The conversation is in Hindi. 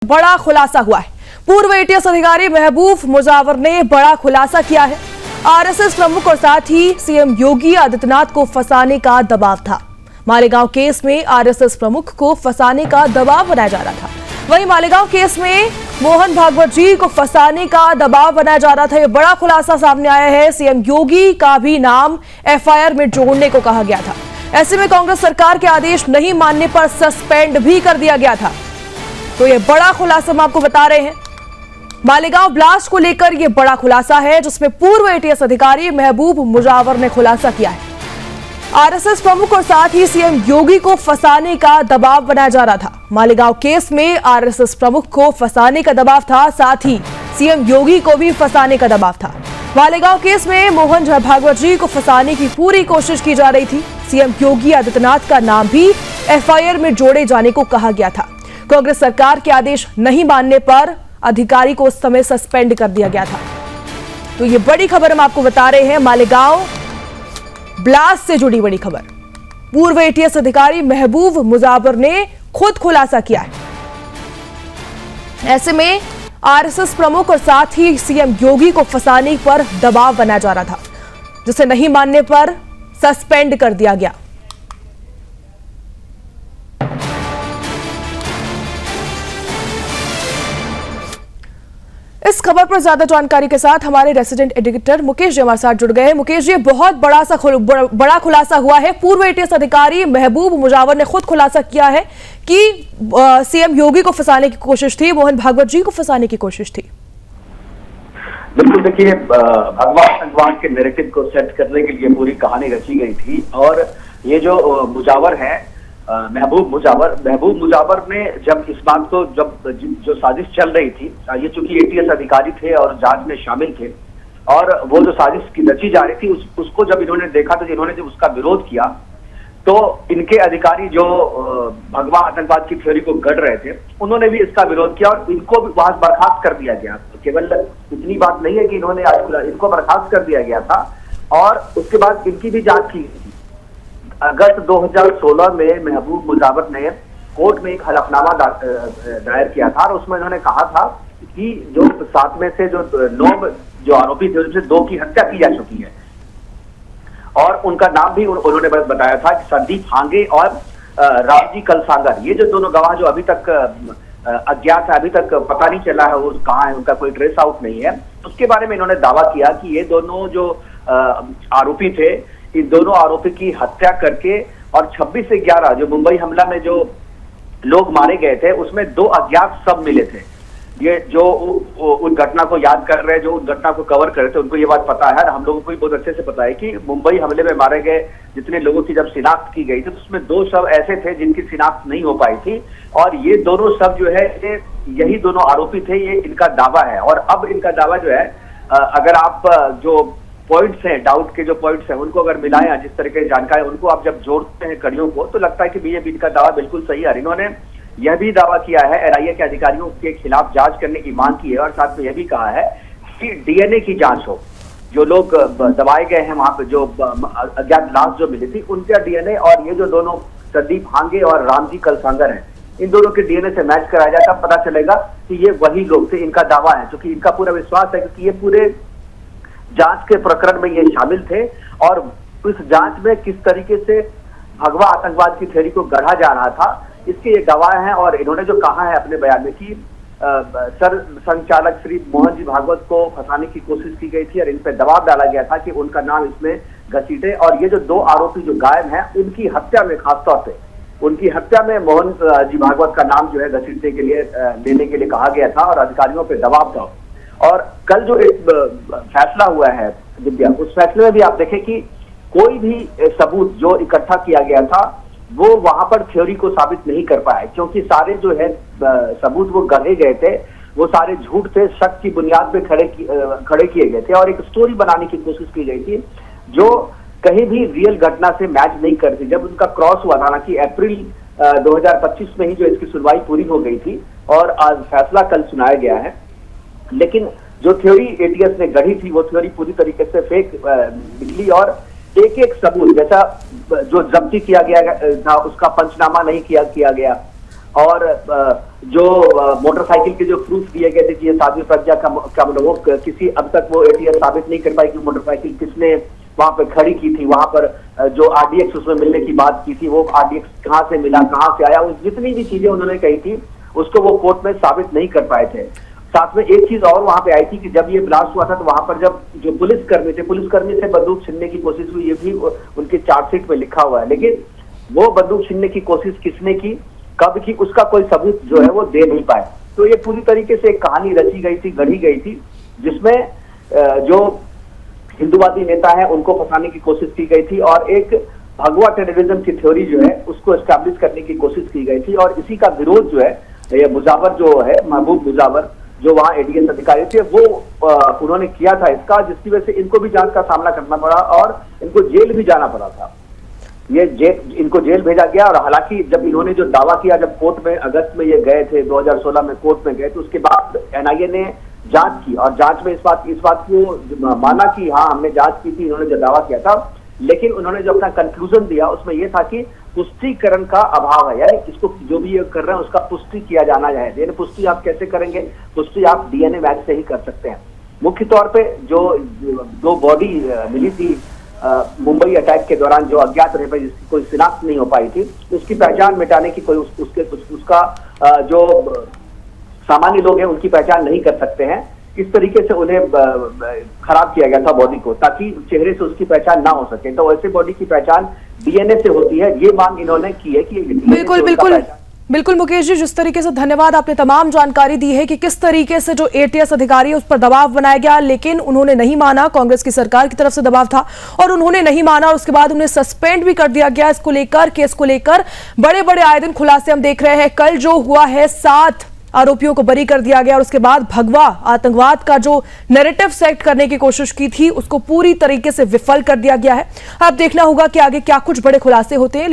बड़ा खुलासा हुआ है। पूर्व एटीएस अधिकारी महबूब मुजावर ने बड़ा खुलासा किया है। आरएसएस प्रमुख और साथ ही सीएम योगी आदित्यनाथ को फंसाने का दबाव था। मालेगांव केस में आरएसएस प्रमुख को फंसाने का दबाव बनाया जा रहा था। वहीं मालेगांव केस में मोहन भागवत जी को फंसाने का दबाव बनाया जा रहा था। यह बड़ा खुलासा सामने आया है। सीएम योगी का भी नाम एफआईआर में जोड़ने को कहा गया था। ऐसे में कांग्रेस सरकार के आदेश नहीं मानने पर सस्पेंड भी कर दिया गया था। तो यह बड़ा खुलासा हम आपको बता रहे हैं। मालेगांव ब्लास्ट को लेकर यह बड़ा खुलासा है, जिसमें पूर्व एटीएस अधिकारी महबूब मुजावर ने खुलासा किया है। आरएसएस प्रमुख और साथ ही सीएम योगी को फंसाने का दबाव बनाया जा रहा था। मालेगांव केस में आरएसएस प्रमुख को फंसाने का दबाव था, साथ ही सीएम योगी को भी फंसाने का दबाव था। मालेगांव केस में मोहन भागवत जी को फंसाने की पूरी कोशिश की जा रही थी। सीएम योगी आदित्यनाथ का नाम भी एफआईआर में जोड़े जाने को कहा गया था। कांग्रेस सरकार के आदेश नहीं मानने पर अधिकारी को उस समय सस्पेंड कर दिया गया था। तो ये बड़ी खबर हम आपको बता रहे हैं। मालेगांव ब्लास्ट से जुड़ी बड़ी खबर। पूर्व एटीएस अधिकारी महबूब मुजावर ने खुद खुलासा किया है। ऐसे में आरएसएस प्रमुख और साथ ही सीएम योगी को फंसाने पर दबाव बनाया जा रहा था, जिसे नहीं मानने पर सस्पेंड कर दिया गया। इस खबर पर ज्यादा जानकारी के साथ हमारे रेसिडेंट एडिटर मुकेश जी हमारे साथ जुड़ गए हैं। मुकेश जी, बहुत बड़ा खुलासा हुआ है। पूर्व एटीएस अधिकारी महबूब मुजावर ने खुद खुलासा किया है कि सीएम योगी को फंसाने की कोशिश थी, मोहन भागवत जी को फंसाने की कोशिश थी। बिल्कुल, देखिए, भगवान के नैरेटिव को सेट करने के लिए पूरी कहानी रची गई थी। और ये जो मुजावर है, महबूब मुजावर ने जब इस बात को जो साजिश चल रही थी, ये चूंकि एटीएस अधिकारी थे और जांच में शामिल थे, और वो जो साजिश की रची जा रही थी उसको जब इन्होंने देखा, तो इन्होंने जब उसका विरोध किया, तो इनके अधिकारी जो भगवा आतंकवाद की थ्योरी को गढ़ रहे थे, उन्होंने भी इसका विरोध किया और इनको भी वहां बर्खास्त कर दिया गया। तो केवल इतनी बात नहीं है कि इन्होंने आज इनको बर्खास्त कर दिया गया था, और उसके बाद इनकी भी जांच की। अगस्त 2016 में महबूब मुजावर ने कोर्ट में एक हलफनामा दायर किया था, और उसमें इन्होंने कहा था कि जो 7 में से जो 9 जो आरोपी थे, उनसे 2 की हत्या की जा चुकी है। और उनका नाम भी उन्होंने बताया था कि संदीप हांगे और रामजी कलसांगर, ये जो दोनों गवाह जो अभी तक अज्ञात है, अभी तक पता नहीं चला है वो कहाँ है, उनका कोई ट्रेस आउट नहीं है। उसके बारे में इन्होंने दावा किया कि ये दोनों जो आरोपी थे, इन दोनों आरोपी की हत्या करके, और 26 से 11 जो मुंबई हमला में जो लोग मारे गए थे, उसमें 2 अज्ञात सब मिले थे। ये जो उन घटना को याद कर रहे हैं, जो उन घटना को कवर कर रहे थे, उनको ये बात पता है। हम लोगों को भी बहुत अच्छे से पता है कि मुंबई हमले में मारे गए जितने लोगों की जब शिनाख्त की गई थी, तो उसमें 2 शव ऐसे थे जिनकी शिनाख्त नहीं हो पाई थी, और ये दोनों शव जो है, यही दोनों आरोपी थे, ये इनका दावा है। और अब इनका दावा जो है, अगर आप जो पॉइंट्स हैं, डाउट के जो पॉइंट्स हैं, उनको अगर मिलाएं, जिस तरह की जानकारी, उनको आप जब जोड़ते हैं कड़ियों को, तो लगता है कि ये इनका दावा बिल्कुल सही है। इन्होंने यह भी दावा किया है, एनआईए के अधिकारियों के खिलाफ जांच करने की मांग की है, और साथ में यह भी कहा है कि डीएनए की जांच हो। जो लोग दबाए गए हैं वहां पे, जो अज्ञात लाश जो मिली थी, उनका डीएनए, और ये जो दोनों संदीप हांगे और रामजी कलसांगर हैं, इन दोनों के डीएनए से मैच कराया जाए, तब पता चलेगा कि ये वही लोग थे। इनका दावा है, क्योंकि इनका पूरा विश्वास है, क्योंकि ये पूरे जांच के प्रकरण में ये शामिल थे, और इस जांच में किस तरीके से भगवा आतंकवाद की थ्योरी को गढ़ा जा रहा था, इसके ये गवाह हैं। और इन्होंने जो कहा है अपने बयान में कि सर संचालक श्री मोहन जी भागवत को फंसाने की कोशिश की गई थी, और इन पर दबाव डाला गया था कि उनका नाम इसमें घसीटे, और ये जो 2 आरोपी जो गायब हैं, उनकी हत्या में, खासतौर से उनकी हत्या में मोहन जी भागवत का नाम जो है घसीटने के लिए, लेने के लिए कहा गया था, और अधिकारियों पर दबाव था। और कल जो एक फैसला हुआ है दिव्या, उस फैसले में भी आप देखें कि कोई भी सबूत जो इकट्ठा किया गया था, वो वहां पर थ्योरी को साबित नहीं कर पाया, क्योंकि सारे जो है सबूत वो गढ़े गए थे, वो सारे झूठ थे, शक की बुनियाद पे खड़े किए गए थे, और एक स्टोरी बनाने की कोशिश की गई थी जो कहीं भी रियल घटना से मैच नहीं करती। जब उनका क्रॉस हुआ था ना कि अप्रैल 2025 में ही जो इसकी सुनवाई पूरी हो गई थी, और आज फैसला कल सुनाया गया है, लेकिन जो थ्योरी एटीएस ने गढ़ी थी, वो थ्योरी पूरी तरीके से फेक निकली, और एक एक सबूत, जैसा जो जब्ती किया गया था उसका पंचनामा नहीं किया गया, और जो मोटरसाइकिल के जो प्रूफ दिए गए थे कि ये साध्वी प्रज्ञा का वो किसी अब तक वो एटीएस साबित नहीं कर पाई कि मोटरसाइकिल किसने वहां पर खड़ी की थी, वहां पर जो आरडीएक्स उसमें मिलने की बात की थी, वो आरडीएक्स कहाँ से मिला, कहाँ से आया, जितनी भी चीजें उन्होंने कही थी उसको वो कोर्ट में साबित नहीं कर पाए थे। साथ में एक चीज और वहां पे आई थी कि जब ये ब्लास्ट हुआ था तो वहां पर जब जो पुलिसकर्मी से बंदूक छीनने की कोशिश हुई, ये भी उनके चार्जशीट में लिखा हुआ है, लेकिन वो बंदूक छीनने की कोशिश किसने की, कब की, उसका कोई सबूत जो है वो दे नहीं पाए। तो ये पूरी तरीके से एक कहानी रची गई थी, गढ़ी गई थी, जिसमें जो हिंदूवादी नेता है उनको फंसाने की कोशिश की गई थी और एक भगवा टेररिज्म की थ्योरी जो है उसको एस्टैब्लिश करने की कोशिश की गई थी। और इसी का विरोध जो है, ये मुजावर जो है, महबूब मुजावर, जो वहाँ एडीएस अधिकारी थे, वो उन्होंने किया था इसका, जिसकी वजह से इनको भी जांच का सामना करना पड़ा और इनको जेल भी जाना पड़ा था। इनको जेल भेजा गया और हालांकि जब इन्होंने जो दावा किया, जब कोर्ट में अगस्त में ये गए थे, 2016 में कोर्ट में गए, तो उसके बाद एनआईए ने जांच की और जांच में इस बात को माना कि हाँ हमने जांच की थी, इन्होंने जो दावा किया था, लेकिन उन्होंने जो अपना कंक्लूजन दिया उसमें यह था कि पुष्टिकरण का अभाव है, यानी इसको जो भी ये कर रहे हैं उसका पुष्टि किया जाना है। यानी पुष्टि आप कैसे करेंगे, पुष्टि आप डीएनए मैच से ही कर सकते हैं। मुख्य तौर पे जो दो बॉडी मिली थी मुंबई अटैक के दौरान, जो अज्ञात रहे पर जिसकी कोई शिनाख्त नहीं हो पाई थी, उसकी पहचान मिटाने की कोई उसका जो सामान्य लोग हैं उनकी पहचान नहीं कर सकते हैं। इस तरीके से उन्हें खराब किया गया था बॉडी को, ताकि चेहरे से उसकी पहचान ना हो सके। तो वैसे बॉडी की पहचान डीएनए से होती है, ये मांग इन्होंने की है कि बिल्कुल मुकेश जी, जिस तरीके से धन्यवाद, आपने तमाम जानकारी दी है कि किस तरीके से जो एटीएस अधिकारी है उस पर दबाव बनाया गया, लेकिन उन्होंने नहीं माना, कांग्रेस की सरकार की तरफ से दबाव था और उन्होंने नहीं माना और उसके बाद उन्हें सस्पेंड भी कर दिया गया। इसको लेकर, केस को लेकर बड़े बड़े आए दिन खुलासे हम देख रहे हैं। कल जो हुआ है, 7 आरोपियों को बरी कर दिया गया और उसके बाद भगवा आतंकवाद का जो नैरेटिव सेट करने की कोशिश की थी उसको पूरी तरीके से विफल कर दिया गया है। अब देखना होगा कि आगे क्या कुछ बड़े खुलासे होते हैं।